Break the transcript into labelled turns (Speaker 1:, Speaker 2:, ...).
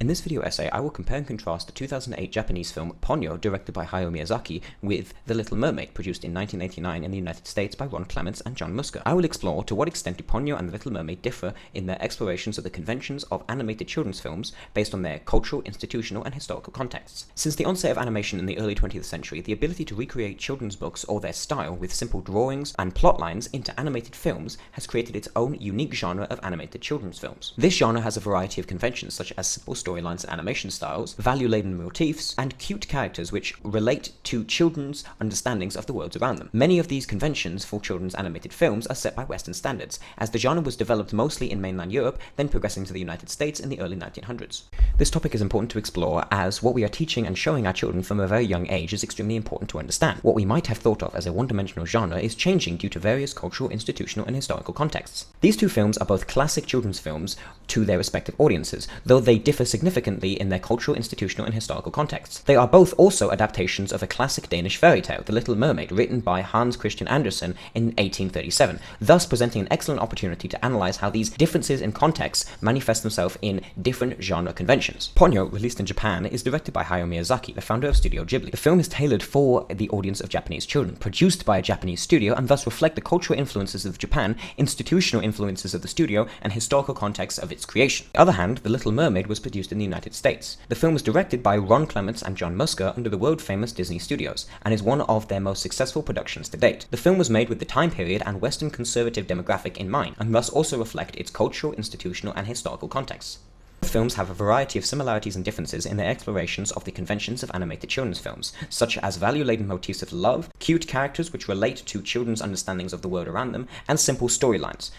Speaker 1: In this video essay, I will compare and contrast the 2008 Japanese film Ponyo, directed by Hayao Miyazaki, with The Little Mermaid, produced in 1989 in the United States by Ron Clements and John Musker. I will explore to what extent do Ponyo and The Little Mermaid differ in their explorations of the conventions of animated children's films based on their cultural, institutional, and historical contexts. Since the onset of animation in the early 20th century, the ability to recreate children's books or their style with simple drawings and plot lines into animated films has created its own unique genre of animated children's films. This genre has a variety of conventions such as simple storylines and animation styles, value-laden motifs, and cute characters which relate to children's understandings of the worlds around them. Many of these conventions for children's animated films are set by Western standards, as the genre was developed mostly in mainland Europe, then progressing to the United States in the early 1900s. This topic is important to explore, as what we are teaching and showing our children from a very young age is extremely important to understand. What we might have thought of as a one-dimensional genre is changing due to various cultural, institutional, and historical contexts. These two films are both classic children's films to their respective audiences, though they differ significantly in their cultural, institutional, and historical contexts. They are both also adaptations of a classic Danish fairy tale, The Little Mermaid, written by Hans Christian Andersen in 1837, thus presenting an excellent opportunity to analyze how these differences in contexts manifest themselves in different genre conventions. Ponyo, released in Japan, is directed by Hayao Miyazaki, the founder of Studio Ghibli. The film is tailored for the audience of Japanese children, produced by a Japanese studio, and thus reflect the cultural influences of Japan, institutional influences of the studio, and historical context of its creation. On the other hand, The Little Mermaid was produced in the United States. The film was directed by Ron Clements and John Musker under the world-famous Disney Studios, and is one of their most successful productions to date. The film was made with the time period and Western conservative demographic in mind, and must also reflect its cultural, institutional, and historical contexts. Both films have a variety of similarities and differences in their explorations of the conventions of animated children's films, such as value-laden motifs of love, cute characters which relate to children's understandings of the world around them, and simple storylines.